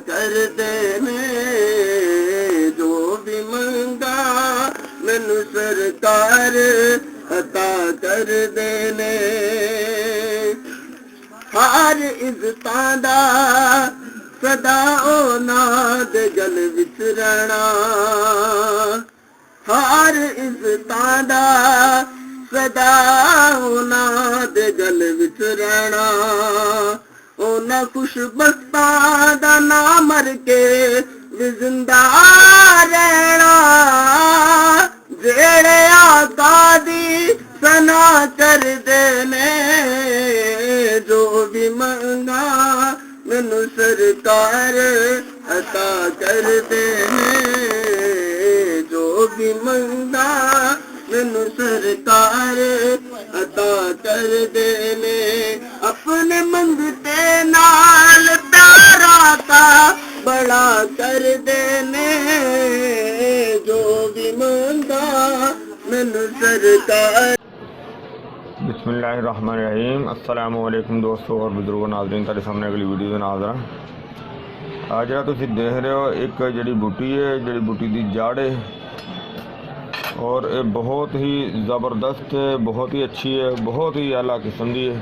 कर देने जो भी मंगा मैनू सरकार अता कर देने। हर इज्जतां दा सदा ओना दे गल विच रहना, हर इज्जतां दा सदा ओना दे गल विच रहना। ओना खुशबख्तां दा ना मर के भी जिंदा रहना, जेड़े आका दी सना कर देने जो भी मंगा मैनू सरकार अता कर देने। जो भी मंगा मैनू सरकार अता कर देने। अपने मंगते नाल प्यारा का बड़ा कर देने जो भी मंगा मैनू सरकार। बिस्मिल्लाहिर्रहमानिर्रहीम। अस्सलामु अलैकुम दोस्तों और बुजुर्गों नाज़रीन, तेरे सामने अगली वीडियो दे नाल आ जरा तुसीं देख रहे हो एक जड़ी बूटी है, जड़ी बूटी की जड़ है और ये बहुत ही ज़बरदस्त है, बहुत ही अच्छी है, बहुत ही आला किस्म की है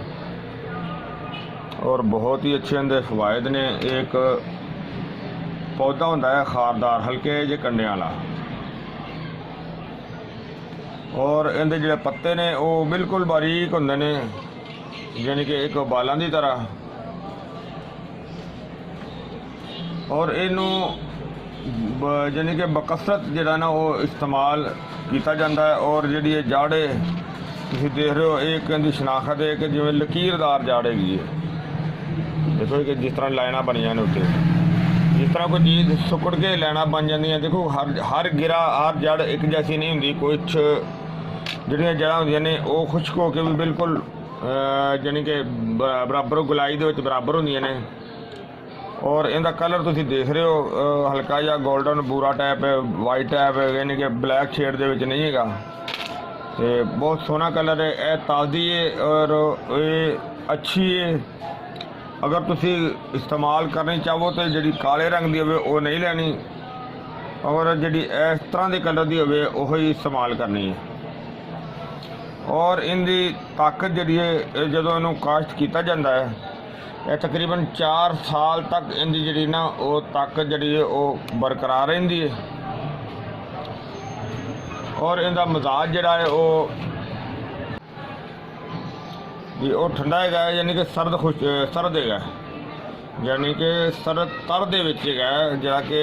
और बहुत ही अच्छे अंदर फवायद ने। एक पौधा होता है खारदार हल्के जे कंडे वाला और इनके जोड़े पत्ते ने वो बिल्कुल बारीक होंदे ने, यानी कि एक बालों की तरह। और इनू यानी कि बकसरत जोड़ा ना वो इस्तेमाल किया जाता है। और जी जड़ है तुम देख रहे हो, एक इनकी शनाखत है कि जिमें लकीरदार जड़ हैगी है। देखो कि जिस तरह लाइना बनिया ने उत्ते, जिस तरह कोई चीज़ सुकड़ के लाइना बन जाती। देखो हर गिरा हर जड़ एक जैसी नहीं होंगी, कुछ जड़ियाँ जड़ा होंदियां ने वो खुश्क होकर भी बिल्कुल यानी कि बराबर गुलाई दे बराबर होंदियां ने। और इनका कलर तुम देख रहे हो हल्का जा गोल्डन बूरा टाइप है, वाइट टाइप है, यानी कि ब्लैक शेड दे विच नहीं हैगा। तो बहुत सोहना कलर है, यह ताज़ी है और ये अच्छी है। अगर तुसी इस्तेमाल करनी चाहो तो जी काले रंग की हो वो नहीं लैनी, और जी इस तरह के कलर की हो ही इस्तेमाल करनी है। और इनकी ताकत जी है जो इनू काश्त किया जाता है, यह तकरीबन 4 साल तक इनकी जी ना वो ताकत जी है वो बरकरार रही है। और इनका मजाज जड़ा है वो ठंडा है, यानी कि सरद है, यानी कि सरद तर दे विच है, जरा कि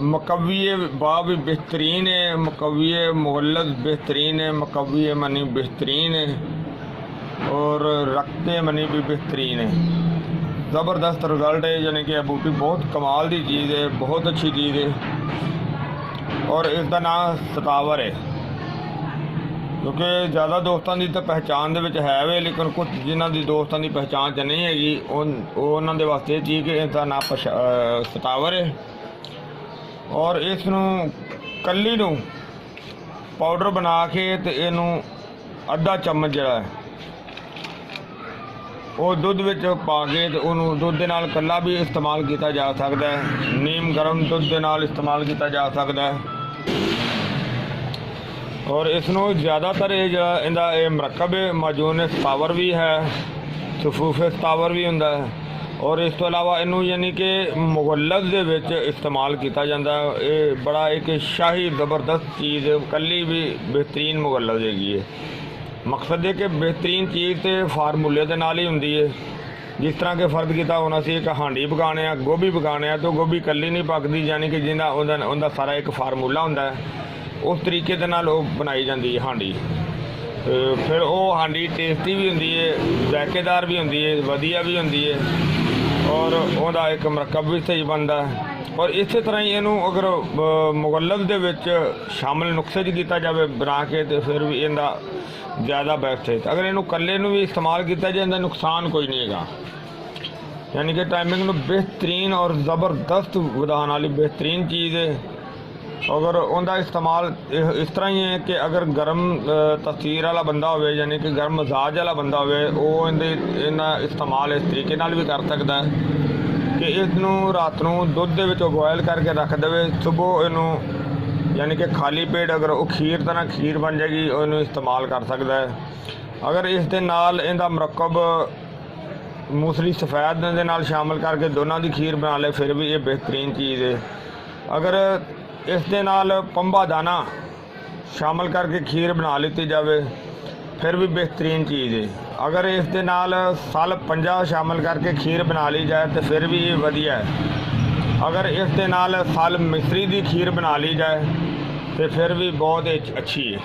मकवी बा भी बेहतरीन है, मकवी मुगल्लद बेहतरीन है, मकवी मनी बेहतरीन है और रखते मनी भी बेहतरीन है। ज़बरदस्त रिज़ल्ट है, यानी कि बूटी बहुत कमाल की चीज़ है, बहुत अच्छी चीज़ है। और इसका नाम सतावर है, क्योंकि ज़्यादा दोस्तों की तो पहचान दे है वे, लेकिन कुछ जिन्हों की दोस्तों की पहचान च नहीं हैगी उन्होंने वास्ते चीज़ कि इसका नाम सतावर है। और इसनू कली नू पाउडर बना के तो इनू अद्धा चम्मच जड़ा है वो दुध विच पा के तो उन्होंने दुध के नाल कला भी इस्तेमाल किया जा सकता है, नीम गर्म दुध के नाल इस्तेमाल किया जा सकता है। और इसनों ज़्यादातर इनका ये मरकब माजून सतावर भी है, सफूफ सतावर भी होंदा है। और इस तो अलावा इनू यानी कि मुगल्लद दे विच इस्तेमाल किया जाता है। ये बड़ा एक शाही ज़बरदस्त चीज़ है, कली भी बेहतरीन मुगल्लद हैगी है। मकसद है कि बेहतरीन चीज़ तो फार्मूले के नाल ही होंदी है। जिस तरह के फ़र्द किया होना सी एक हांडी पकाने गोभी पकाने तो गोभी कली नहीं पकती, यानी कि जिन्दा उनका सारा एक फार्मूला होंदा है, उस तरीके के नाल बनाई जाती है हांडी। फिर वो हांडी टेस्टी भी होंदी है, जायकेदार भी होंदी है, वधिया भी होंदी है और वह एक मरकब भी सही बनता है। और इस तरह ही इनू अगर मुगल्लद दे विच शामिल नुस्खे किया जाए बना के तो फिर भी इनका ज़्यादा बेस्ट है। अगर इनू कल्ले भी इस्तेमाल किया जाए इनका नुकसान कोई नहीं है, यानी कि टाइमिंग बेहतरीन और ज़बरदस्त वधाने वाली बेहतरीन चीज़ है। अगर उनका इस्तेमाल इस तरह ही है कि अगर गर्म तसीर वाला बंदा हो, यानी कि गर्म मजाज वाला बंदा हो, इन्ना इस्तेमाल इस तरीके नाल भी कर सकता है कि इसनू रात नू दुध दे विच बॉयल करके रख देवे, सुबह इनू यानी कि खाली पेट अगर वो खीर तरह खीर बन जाएगी, इनू इस्तेमाल कर सकता है। अगर इस दे नाल इहदा मुरक्कब मूसली सफ़ैद दे नाल शामिल करके दोनों की खीर बना ले, फिर भी ये बेहतरीन चीज़ है। अगर इस दे नाल पंबा दाना शामिल करके खीर बना लीती जाए, फिर भी बेहतरीन चीज़ है। अगर इस दे नाल सल पंजा शामिल करके खीर बना ली जाए तो फिर भी ये वधिया है। अगर इस दे नाल सल मिसरी की खीर बना ली जाए तो फिर भी बहुत अच्छी है।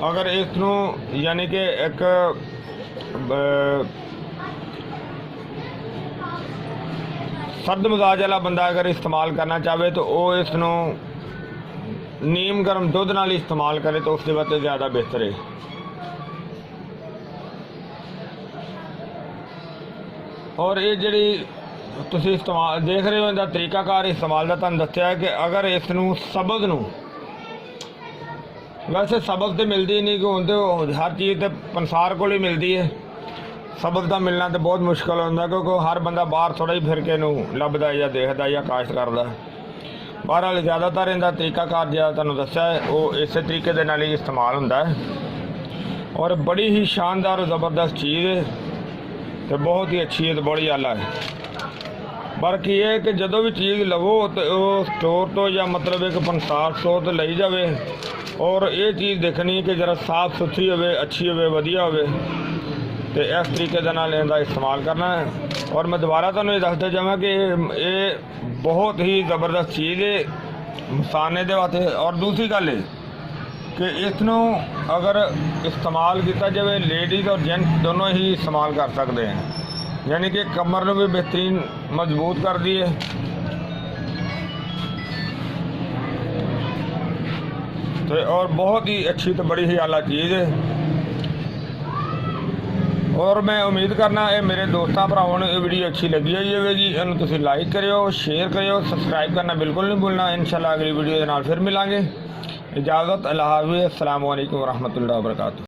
अगर इसनू यानी कि एक सर्द मजाज वाला बंदा अगर इस्तेमाल करना चाहे तो वह इसनू नीम गर्म दुध नाल इस्तेमाल करे तो उसके वास्ते ज़्यादा बेहतर है। और ये जी तुसी इस्तेमाल देख रहे हो, इनका तरीकाकार इस्तेमाल का तुहानूं दस्सिया है कि अगर इसनू सब्ज़ नूं, वैसे सब्ज़ तो मिलती नहीं, कि हुण तो हर चीज़ तो पंसार को ही मिलती है, सब्ज़ का मिलना तो बहुत मुश्किल होंदा, क्योंकि हर बंदा बाहर थोड़ा ही फिर के लभदा या देखदा या काश्त करदा। बहरहाल ज़्यादातर इनका तरीकाकार जो तुहानूं दस्सिया है वो इस तरीके दे नाल ही इस्तेमाल होंदा है, और बड़ी ही शानदार और ज़बरदस्त चीज़ है, तो बहुत ही अच्छी है, तो बड़ी आला है। बाकी ये है कि जदों भी चीज़ लवो तो स्टोर तो या मतलब एक पंसार स्टोर तो ली जाए, और ये चीज़ देखनी कि जरा साफ सुथरी हो, अच्छी हो, वधिया हो, तो इस तरीके के नाल इहदा इस्तेमाल करना है। और मैं दोबारा तुहानूं ये दसदा जावां कि ये बहुत ही ज़बरदस्त चीज़ है मसाने दे वास्ते। और दूसरी गल है कि इसनूं अगर इस्तेमाल किया जाए, लेडीज़ और जेंट्स दोनों ही इस्तेमाल कर सकते हैं, यानी कि कमर नूं भी बेहतरीन मजबूत कर दी है। तो और बहुत ही अच्छी तो बड़ी ही आला चीज़ है। और मैं उम्मीद करना ये मेरे दोस्तों भरावां नूं ये वीडियो अच्छी लगी होगी, इन्हूं तुसीं लाइक करियो, शेयर करियो, सबसक्राइब करना बिल्कुल नहीं भूलना। इंशाल्लाह अगली वीडियो के नाल फिर मिलांगे। इजाज़त, अल्लाह हाफ़िज़, अस्सलामु अलैकुम व रहमतुल्लाहि व बरकातुहू।